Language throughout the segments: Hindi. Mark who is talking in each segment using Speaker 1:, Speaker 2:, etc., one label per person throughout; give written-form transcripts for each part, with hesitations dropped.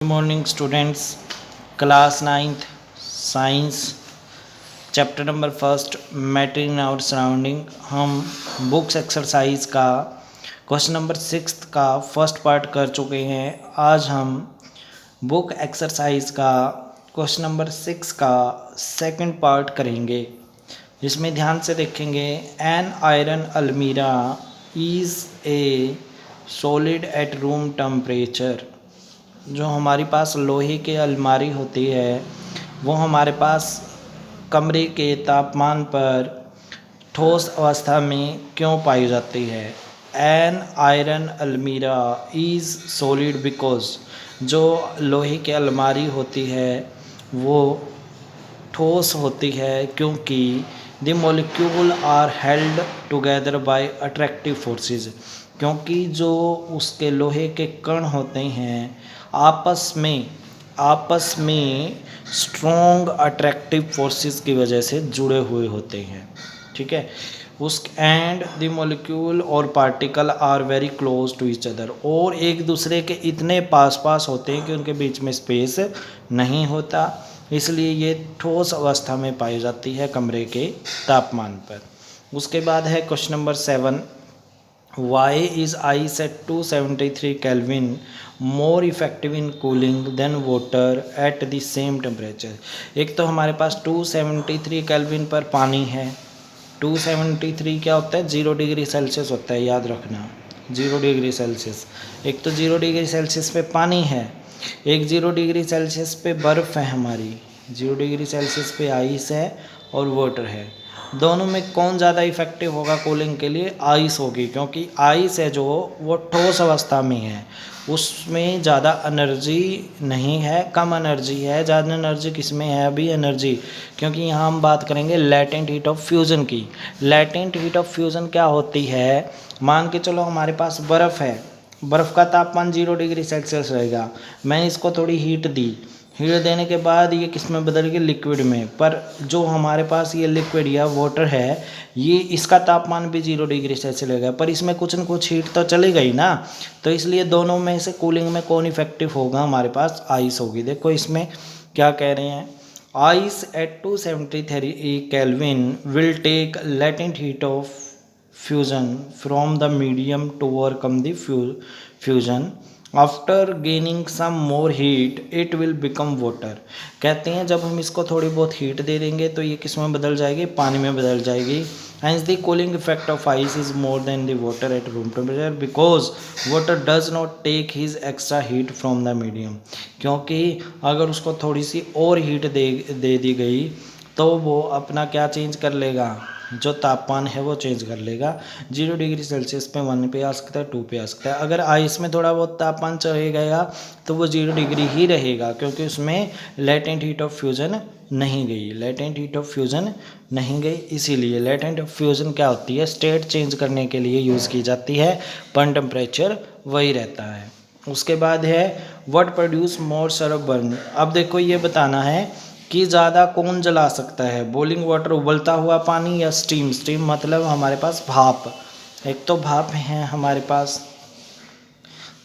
Speaker 1: Good morning students, class 9th science chapter number first matter in our surrounding. हम बुक्स एक्सरसाइज का क्वेश्चन नंबर 6 का फर्स्ट पार्ट कर चुके हैं। आज हम बुक एक्सरसाइज का क्वेश्चन नंबर 6 का सेकंड पार्ट करेंगे, जिसमें ध्यान से देखेंगे। एन आयरन अलमीरा is a solid at room temperature. जो हमारे पास लोहे की अलमारी होती है वो हमारे पास कमरे के तापमान पर ठोस अवस्था में क्यों पाई जाती है। एन आयरन अलमीरा इज़ सॉलिड बिकॉज जो लोहे की अलमारी होती है वो ठोस होती है क्योंकि the molecule are held together by attractive forces. क्योंकि जो उसके लोहे के कण होते हैं आपस में स्ट्रॉन्ग अट्रैक्टिव फोर्सेस की वजह से जुड़े हुए होते हैं। ठीक है, उस एंड द मॉलिक्यूल और particle are very close to each other, और एक दूसरे के इतने पास होते हैं कि उनके बीच में स्पेस नहीं होता, इसलिए ये ठोस अवस्था में पाई जाती है कमरे के तापमान पर। उसके बाद है question number 7, why is ice at 273 kelvin more effective in cooling than water at the same temperature. एक तो हमारे पास 273 केल्विन पर पानी है। 273 क्या होता है? 0 डिग्री सेल्सियस होता है, याद रखना, 0 डिग्री सेल्सियस। एक तो 0 डिग्री सेल्सियस पे पानी है, एक 0 डिग्री सेल्सियस पे बर्फ़ है हमारी, 0 डिग्री सेल्सियस पे आइस है और वाटर है। दोनों में कौन ज़्यादा इफेक्टिव होगा कूलिंग के लिए? आइस होगी, क्योंकि आइस है जो वो ठोस अवस्था में है, उसमें ज़्यादा एनर्जी नहीं है, कम एनर्जी है। ज़्यादा एनर्जी किस में है? अभी एनर्जी, क्योंकि यहाँ हम बात करेंगे लैटेंट हीट ऑफ फ्यूज़न की। लैटेंट हीट ऑफ फ्यूज़न क्या होती है? मान के चलो हमारे पास बर्फ़ है, बर्फ़ का तापमान 0 डिग्री सेल्सियस रहेगा। मैंने इसको थोड़ी हीट दी, हीट देने के बाद ये किस में बदल गई? लिक्विड में। पर जो हमारे पास ये लिक्विड या वाटर है, ये इसका तापमान भी 0 डिग्री सेल्सियस रहेगा, पर इसमें कुछ न कुछ हीट तो चली गई ना। तो इसलिए दोनों में से कूलिंग में कौन इफेक्टिव होगा? हमारे पास आइस होगी। देखो इसमें क्या कह रहे हैं, ice at 273 kelvin will take latent heat of fusion from the medium to overcome the fusion. After gaining some more heat it will become water. कहते हैं जब हम इसको थोड़ी बहुत हीट दे देंगे तो ये किस में बदल जाएगी? पानी में बदल जाएगी। Hence the cooling effect of ice is more than the water at room temperature because water does not take his extra heat from the medium। क्योंकि अगर उसको थोड़ी सी और हीट दे दी गई तो वो अपना क्या चेंज कर लेगा? जो तापमान है वो चेंज कर लेगा। 0 डिग्री सेल्सियस पे 1 पे आ सकता है, 2 पे आ सकता है। अगर आइस में थोड़ा बहुत तापमान चले गया तो वो 0 डिग्री ही रहेगा, क्योंकि उसमें लेटेंट हीट ऑफ फ्यूज़न नहीं गई, लेटेंट हीट ऑफ फ्यूज़न नहीं गई। इसीलिए लेटेंट ऑफ फ्यूज़न क्या होती है? स्टेट चेंज करने के लिए यूज़ की जाती है, पर टेम्परेचर वही रहता है। उसके बाद है what produce more Surf burn. अब देखो ये बताना है कि ज़्यादा कौन जला सकता है, बॉइलिंग वाटर उबलता हुआ पानी या स्टीम। स्टीम मतलब हमारे पास भाप। एक तो भाप है हमारे पास,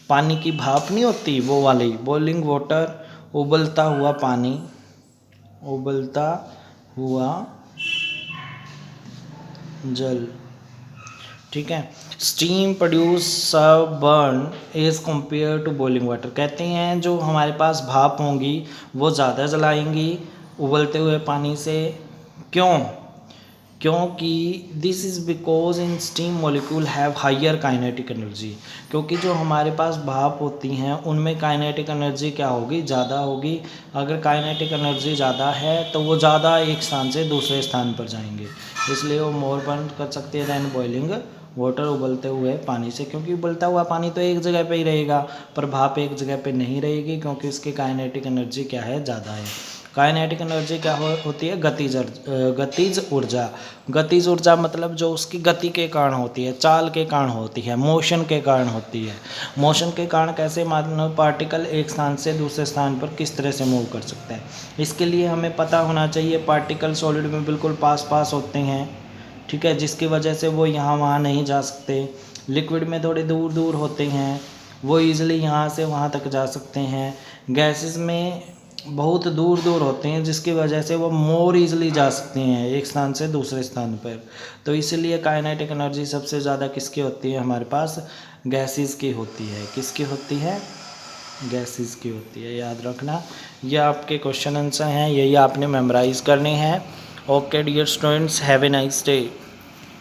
Speaker 1: पानी की भाप नहीं होती वो वाली, बॉइलिंग वाटर उबलता हुआ पानी, उबलता हुआ जल। ठीक है, steam produce burn as compare to boiling water. कहते हैं जो हमारे पास भाप होंगी वो ज़्यादा जलाएंगी उबलते हुए पानी से। क्यों? क्योंकि this is because in steam molecule have higher kinetic energy. क्योंकि जो हमारे पास भाप होती हैं उनमें काइनेटिक एनर्जी क्या होगी? ज़्यादा होगी। अगर काइनेटिक एनर्जी ज़्यादा है तो वो ज़्यादा एक स्थान से दूसरे स्थान पर जाएंगे, इसलिए वो मोर बर्न कर सकते हैं दैन बॉइलिंग वाटर, उबलते हुए पानी से। क्योंकि उबलता हुआ पानी तो एक जगह पे ही रहेगा, पर भाप एक जगह पे नहीं रहेगी, क्योंकि उसकी काइनेटिक एनर्जी क्या है? ज़्यादा है। काइनेटिक एनर्जी क्या होती है? गतिज ऊर्जा। गतिज ऊर्जा मतलब जो उसकी गति के कारण होती है, चाल के कारण होती है, मोशन के कारण होती है। मोशन के कारण कैसे? मान पार्टिकल एक स्थान से दूसरे स्थान पर किस तरह से मूव कर सकता है, इसके लिए हमें पता होना चाहिए। पार्टिकल सॉलिड में बिल्कुल पास होते हैं, ठीक है, जिसकी वजह से वो यहाँ वहाँ नहीं जा सकते। लिक्विड में थोड़े दूर होते हैं, वो ईज़िली यहाँ से वहाँ तक जा सकते हैं। गैसेस में बहुत दूर दूर होते हैं जिसकी वजह से वो मोर ईज़िली जा सकते हैं एक स्थान से दूसरे स्थान पर। तो इसीलिए काइनेटिक एनर्जी सबसे ज़्यादा किसकी होती है हमारे पास, गैसेस की होती है। किसकी होती है, गैसेस की होती है, याद रखना। ये आपके क्वेश्चन आंसर हैं, यही आपने मेमोराइज़ करने हैं। Okay dear students, have a nice day.